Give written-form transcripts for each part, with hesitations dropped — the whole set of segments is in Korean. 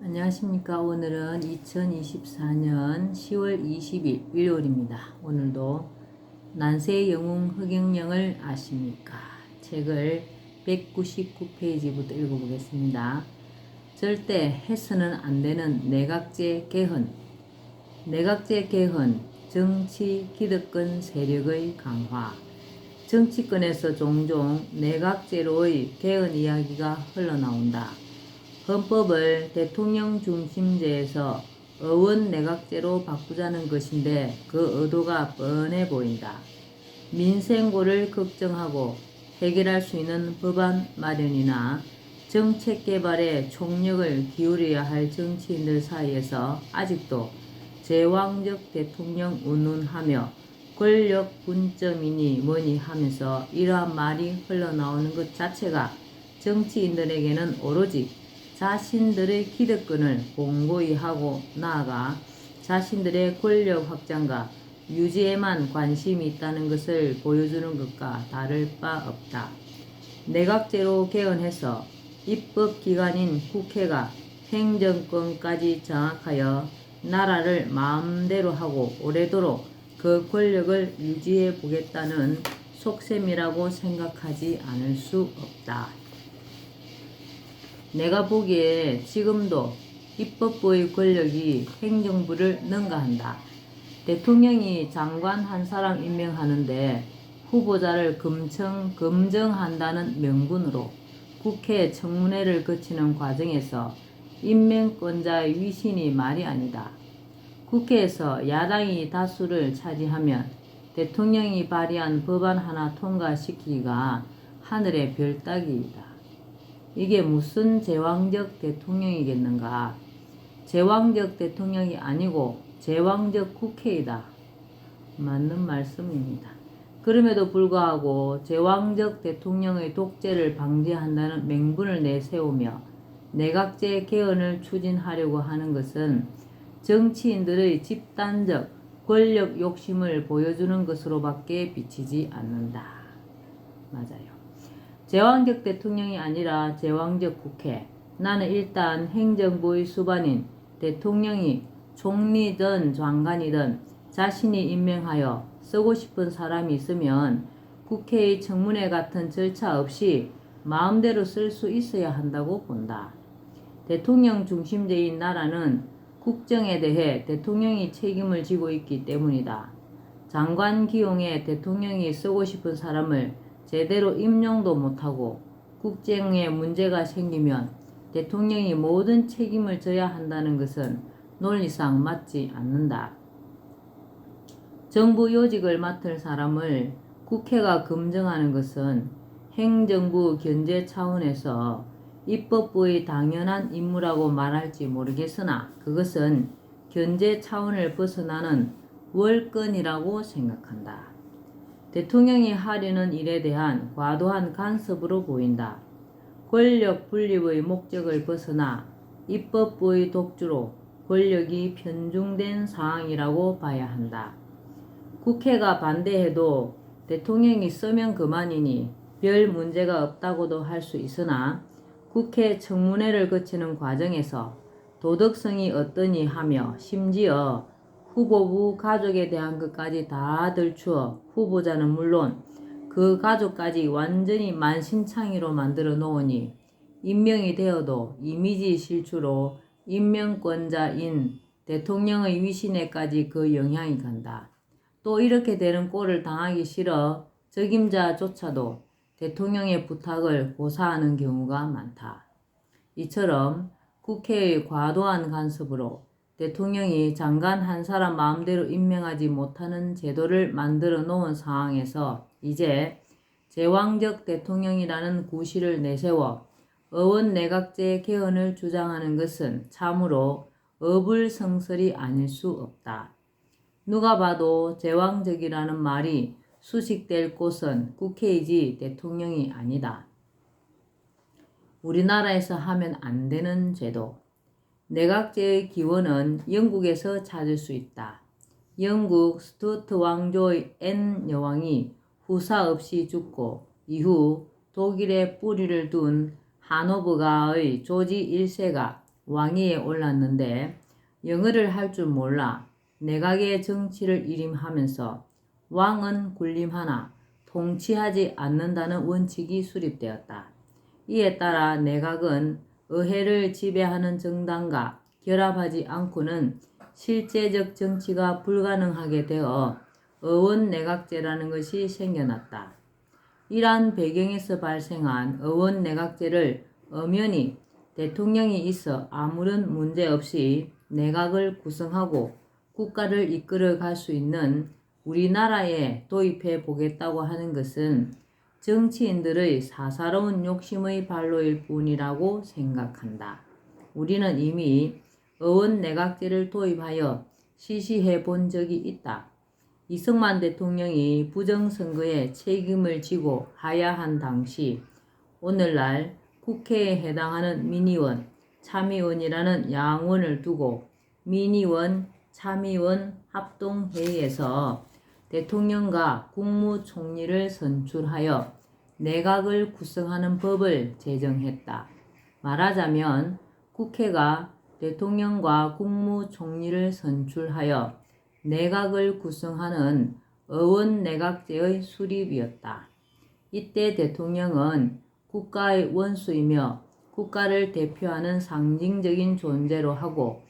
안녕하십니까. 오늘은 2024년 10월 20일 일요일입니다. 오늘도 난세의 영웅 허경영을 아십니까? 책을 199페이지부터 읽어보겠습니다. 절대 해서는 안 되는 내각제 개헌. 내각제 개헌, 정치 기득권 세력의 강화. 정치권에서 종종 내각제로의 개헌 이야기가 흘러나온다. 헌법을 대통령 중심제에서 의원 내각제로 바꾸자는 것인데 그 의도가 뻔해 보인다. 민생고를 걱정하고 해결할 수 있는 법안 마련이나 정책 개발에 총력을 기울여야 할 정치인들 사이에서 아직도 제왕적 대통령 운운하며 권력 분점이니 뭐니 하면서 이러한 말이 흘러나오는 것 자체가 정치인들에게는 오로지 자신들의 기득권을 공고히 하고 나아가 자신들의 권력 확장과 유지에만 관심이 있다는 것을 보여주는 것과 다를 바 없다. 내각제로 개헌해서 입법기관인 국회가 행정권까지 장악하여 나라를 마음대로 하고 오래도록 그 권력을 유지해 보겠다는 속셈이라고 생각하지 않을 수 없다. 내가 보기에 지금도 입법부의 권력이 행정부를 능가한다. 대통령이 장관 한 사람 임명하는데 후보자를 검증한다는 명분으로 국회 청문회를 거치는 과정에서 임명권자의 위신이 말이 아니다. 국회에서 야당이 다수를 차지하면 대통령이 발의한 법안 하나 통과시키기가 하늘의 별 따기이다. 이게 무슨 제왕적 대통령이겠는가? 제왕적 대통령이 아니고 제왕적 국회이다. 맞는 말씀입니다. 그럼에도 불구하고 제왕적 대통령의 독재를 방지한다는 맹분을 내세우며 내각제 개헌을 추진하려고 하는 것은 정치인들의 집단적 권력 욕심을 보여주는 것으로밖에 비치지 않는다. 맞아요. 제왕적 대통령이 아니라 제왕적 국회. 나는 일단 행정부의 수반인 대통령이 총리든 장관이든 자신이 임명하여 쓰고 싶은 사람이 있으면 국회의 청문회 같은 절차 없이 마음대로 쓸 수 있어야 한다고 본다. 대통령 중심제인 나라는 국정에 대해 대통령이 책임을 지고 있기 때문이다. 장관 기용에 대통령이 쓰고 싶은 사람을 제대로 임명도 못하고 국정에 문제가 생기면 대통령이 모든 책임을 져야 한다는 것은 논리상 맞지 않는다. 정부 요직을 맡을 사람을 국회가 검증하는 것은 행정부 견제 차원에서 입법부의 당연한 임무라고 말할지 모르겠으나 그것은 견제 차원을 벗어나는 월권이라고 생각한다. 대통령이 하려는 일에 대한 과도한 간섭으로 보인다. 권력 분립의 목적을 벗어나 입법부의 독주로 권력이 편중된 상황이라고 봐야 한다. 국회가 반대해도 대통령이 쓰면 그만이니 별 문제가 없다고도 할 수 있으나 국회 청문회를 거치는 과정에서 도덕성이 어떠니 하며 심지어 후보부 가족에 대한 것까지 다 들추어 후보자는 물론 그 가족까지 완전히 만신창이로 만들어 놓으니 임명이 되어도 이미지 실추로 임명권자인 대통령의 위신에까지 그 영향이 간다. 또 이렇게 되는 꼴을 당하기 싫어 적임자조차도 대통령의 부탁을 고사하는 경우가 많다. 이처럼 국회의 과도한 간섭으로 대통령이 장관 한 사람 마음대로 임명하지 못하는 제도를 만들어 놓은 상황에서 이제 제왕적 대통령이라는 구실을 내세워 의원 내각제 개헌을 주장하는 것은 참으로 어불성설이 아닐 수 없다. 누가 봐도 제왕적이라는 말이 수식될 곳은 국회이지 대통령이 아니다. 우리나라에서 하면 안 되는 제도. 내각제의 기원은 영국에서 찾을 수 있다. 영국 스투어트 왕조의 앤 여왕이 후사 없이 죽고 이후 독일에 뿌리를 둔 하노버가의 조지 1세가 왕위에 올랐는데 영어를 할 줄 몰라 내각의 정치를 일임하면서 왕은 군림하나 통치하지 않는다는 원칙이 수립되었다. 이에 따라 내각은 의회를 지배하는 정당과 결합하지 않고는 실제적 정치가 불가능하게 되어 의원내각제라는 것이 생겨났다. 이러한 배경에서 발생한 의원내각제를 엄연히 대통령이 있어 아무런 문제 없이 내각을 구성하고 국가를 이끌어 갈 수 있는 우리나라에 도입해 보겠다고 하는 것은 정치인들의 사사로운 욕심의 발로일 뿐이라고 생각한다. 우리는 이미 의원내각제를 도입하여 시시해 본 적이 있다. 이승만 대통령이 부정선거에 책임을 지고 하야한 당시 오늘날 국회에 해당하는 민의원, 참의원이라는 양원을 두고 민의원, 참의원 합동회의에서 대통령과 국무총리를 선출하여 내각을 구성하는 법을 제정했다. 말하자면 국회가 대통령과 국무총리를 선출하여 내각을 구성하는 의원내각제의 수립이었다. 이때 대통령은 국가의 원수이며 국가를 대표하는 상징적인 존재로 하고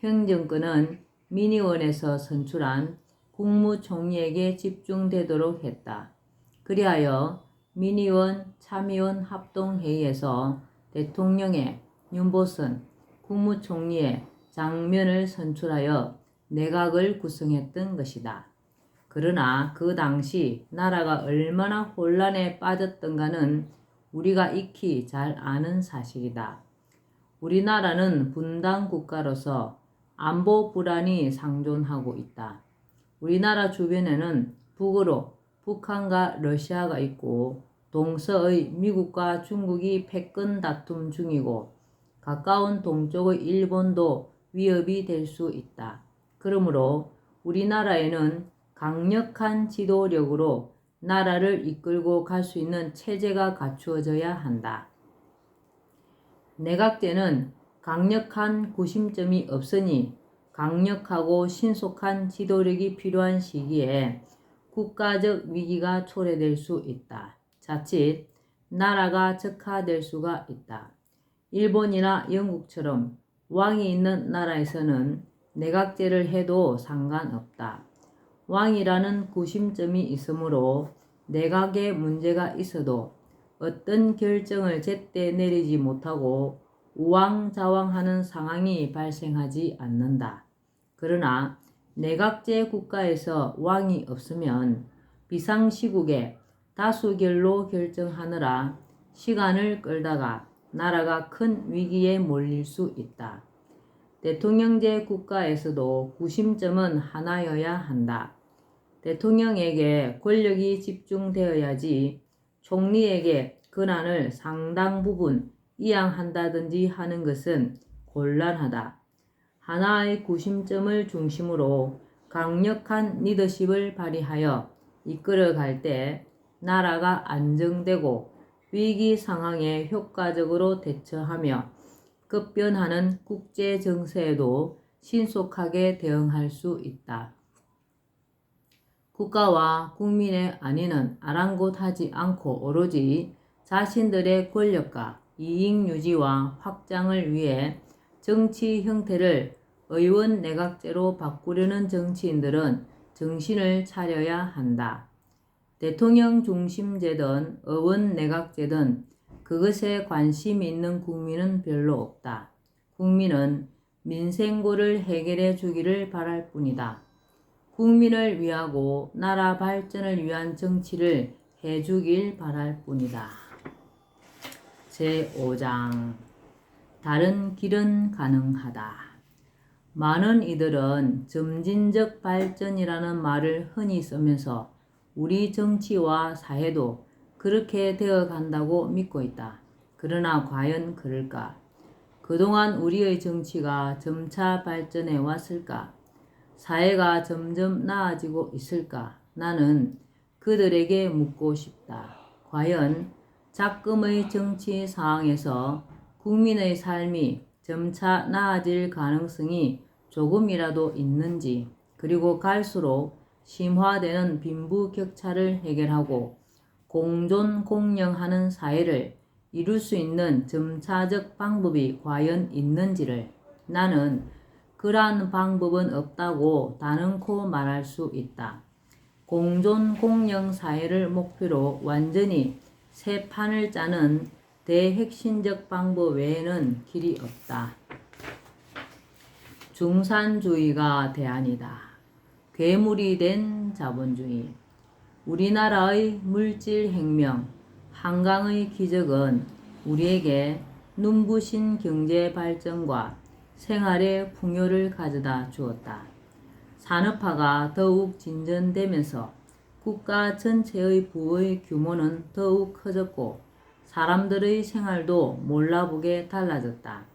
행정권은 민의원에서 선출한 국무총리에게 집중되도록 했다. 그리하여 민의원, 참의원 합동회의에서 대통령의 윤보선, 국무총리의 장면을 선출하여 내각을 구성했던 것이다. 그러나 그 당시 나라가 얼마나 혼란에 빠졌던가는 우리가 익히 잘 아는 사실이다. 우리나라는 분단 국가로서 안보 불안이 상존하고 있다. 우리나라 주변에는 북으로 북한과 러시아가 있고 동서의 미국과 중국이 패권 다툼 중이고 가까운 동쪽의 일본도 위협이 될 수 있다. 그러므로 우리나라에는 강력한 지도력으로 나라를 이끌고 갈 수 있는 체제가 갖추어져야 한다. 내각제는 강력한 구심점이 없으니 강력하고 신속한 지도력이 필요한 시기에 국가적 위기가 초래될 수 있다. 자칫 나라가 적화될 수가 있다. 일본이나 영국처럼 왕이 있는 나라에서는 내각제를 해도 상관없다. 왕이라는 구심점이 있으므로 내각에 문제가 있어도 어떤 결정을 제때 내리지 못하고 우왕좌왕하는 상황이 발생하지 않는다. 그러나 내각제 국가에서 왕이 없으면 비상시국에 다수결로 결정하느라 시간을 끌다가 나라가 큰 위기에 몰릴 수 있다. 대통령제 국가에서도 구심점은 하나여야 한다. 대통령에게 권력이 집중되어야지 총리에게 권한을 상당 부분 이양한다든지 하는 것은 곤란하다. 하나의 구심점을 중심으로 강력한 리더십을 발휘하여 이끌어갈 때 나라가 안정되고 위기 상황에 효과적으로 대처하며 급변하는 국제 정세에도 신속하게 대응할 수 있다. 국가와 국민의 안위는 아랑곳하지 않고 오로지 자신들의 권력과 이익 유지와 확장을 위해 정치 형태를 의원 내각제로 바꾸려는 정치인들은 정신을 차려야 한다. 대통령 중심제든 의원 내각제든 그것에 관심이 있는 국민은 별로 없다. 국민은 민생고를 해결해 주기를 바랄 뿐이다. 국민을 위하고 나라 발전을 위한 정치를 해주길 바랄 뿐이다. 제5장 다른 길은 가능하다. 많은 이들은 점진적 발전이라는 말을 흔히 쓰면서 우리 정치와 사회도 그렇게 되어 간다고 믿고 있다. 그러나 과연 그럴까? 그동안 우리의 정치가 점차 발전해 왔을까? 사회가 점점 나아지고 있을까? 나는 그들에게 묻고 싶다. 과연 작금의 정치 상황에서 국민의 삶이 점차 나아질 가능성이 조금이라도 있는지, 그리고 갈수록 심화되는 빈부격차를 해결하고 공존 공영하는 사회를 이룰 수 있는 점차적 방법이 과연 있는지를 나는 그러한 방법은 없다고 단언코 말할 수 있다. 공존 공영 사회를 목표로 완전히 새 판을 짜는 대핵심적 방법 외에는 길이 없다. 중산주의가 대안이다. 괴물이 된 자본주의. 우리나라의 물질혁명, 한강의 기적은 우리에게 눈부신 경제 발전과 생활의 풍요를 가져다 주었다. 산업화가 더욱 진전되면서 국가 전체의 부의 규모는 더욱 커졌고 사람들의 생활도 몰라보게 달라졌다.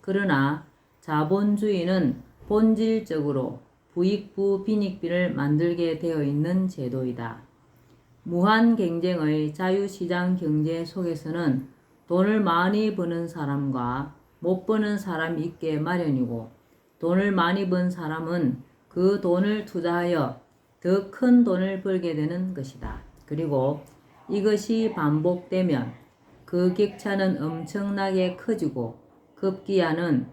그러나 자본주의는 본질적으로 부익부 빈익빈을 만들게 되어 있는 제도이다. 무한 경쟁의 자유시장 경제 속에서는 돈을 많이 버는 사람과 못 버는 사람이 있게 마련이고, 돈을 많이 번 사람은 그 돈을 투자하여 더 큰 돈을 벌게 되는 것이다. 그리고 이것이 반복되면 그 격차는 엄청나게 커지고 급기야는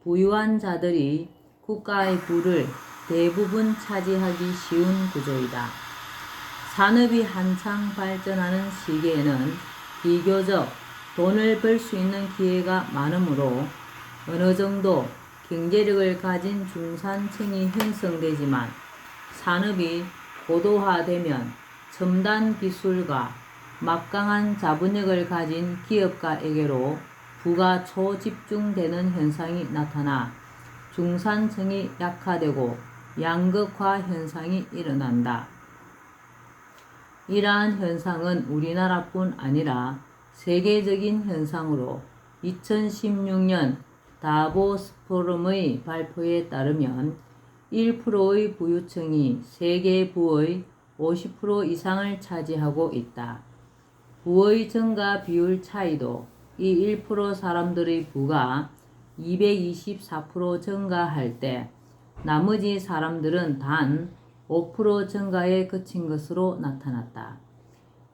부유한 자들이 국가의 부를 대부분 차지하기 쉬운 구조이다. 산업이 한창 발전하는 시기에는 비교적 돈을 벌 수 있는 기회가 많으므로 어느 정도 경제력을 가진 중산층이 형성되지만, 산업이 고도화되면 첨단 기술과 막강한 자본력을 가진 기업가에게로 부가 초집중되는 현상이 나타나 중산층이 약화되고 양극화 현상이 일어난다. 이러한 현상은 우리나라뿐 아니라 세계적인 현상으로 2016년 다보스 포럼의 발표에 따르면 1%의 부유층이 세계 부의 50% 이상을 차지하고 있다. 부의 증가 비율 차이도 이 1% 사람들의 부가 224% 증가할 때 나머지 사람들은 단 5% 증가에 그친 것으로 나타났다.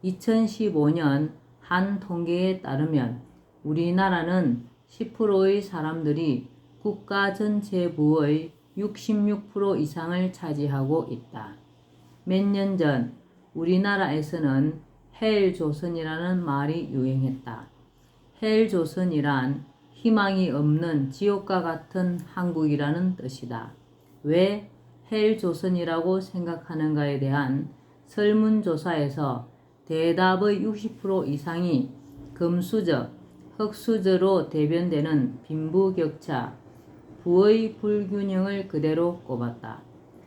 2015년 한 통계에 따르면 우리나라는 10%의 사람들이 국가 전체 부의 66% 이상을 차지하고 있다. 몇 년 전 우리나라에서는 헬조선이라는 말이 유행했다. 헬조선이란 희망이 없는 지옥과 같은 한국이라는 뜻이다. 왜 헬조선이라고 생각하는가에 대한 설문조사에서 대답의 60% 이상이 금수저, 흙수저로 대변되는 빈부격차, 부의 불균형을 그대로 꼽았다.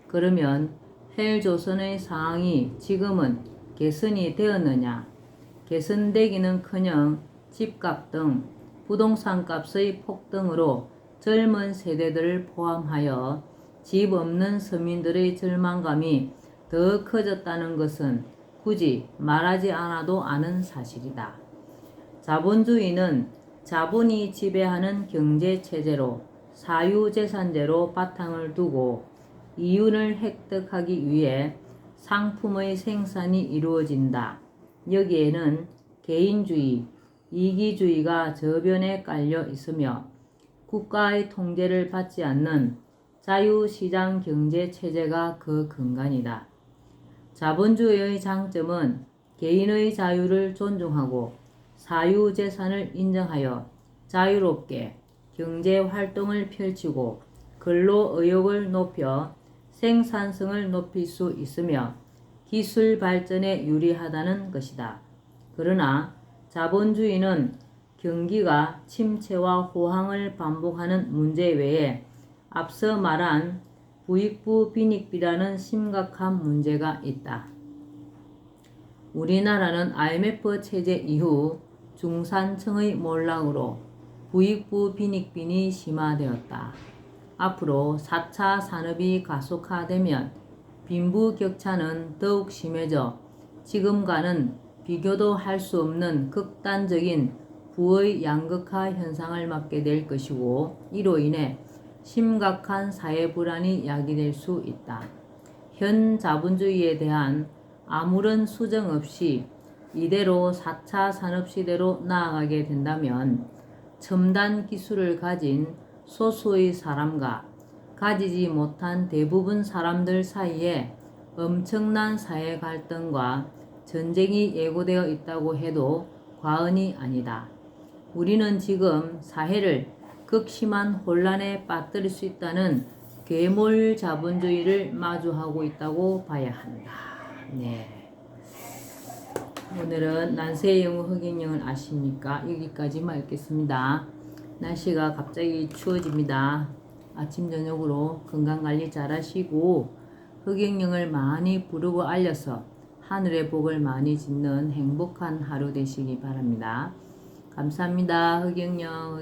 그러면 헬조선의 상황이 지금은 개선이 되었느냐? 개선되기는커녕 집값 등 부동산값의 폭등으로 젊은 세대들을 포함하여 집 없는 서민들의 절망감이 더 커졌다는 것은 굳이 말하지 않아도 아는 사실이다. 자본주의는 자본이 지배하는 경제체제로 사유재산제로 바탕을 두고 이윤을 획득하기 위해 상품의 생산이 이루어진다. 여기에는 개인주의, 이기주의가 저변에 깔려 있으며 국가의 통제를 받지 않는 자유시장 경제체제가 그 근간이다. 자본주의의 장점은 개인의 자유를 존중하고 사유재산을 인정하여 자유롭게 경제활동을 펼치고 근로의욕을 높여 생산성을 높일 수 있으며 기술 발전에 유리하다는 것이다. 그러나 자본주의는 경기가 침체와 호황을 반복하는 문제 외에 앞서 말한 부익부 빈익빈이라는 심각한 문제가 있다. 우리나라는 IMF 체제 이후 중산층의 몰락으로 부익부 빈익빈이 심화되었다. 앞으로 4차 산업이 가속화되면 빈부격차는 더욱 심해져 지금과는 비교도 할 수 없는 극단적인 부의 양극화 현상을 맞게 될 것이고 이로 인해 심각한 사회 불안이 야기될 수 있다. 현 자본주의에 대한 아무런 수정 없이 이대로 4차 산업시대로 나아가게 된다면 첨단 기술을 가진 소수의 사람과 가지지 못한 대부분 사람들 사이에 엄청난 사회 갈등과 전쟁이 예고되어 있다고 해도 과언이 아니다. 우리는 지금 사회를 극심한 혼란에 빠뜨릴 수 있다는 괴물 자본주의를 마주하고 있다고 봐야 한다. 네. 오늘은 난세의 영어 흑인영을 아십니까? 여기까지만 읽겠습니다. 날씨가 갑자기 추워집니다. 아침 저녁으로 건강관리 잘 하시고 흑인영을 많이 부르고 알려서 하늘의 복을 많이 짓는 행복한 하루 되시기 바랍니다. 감사합니다. 흑영영.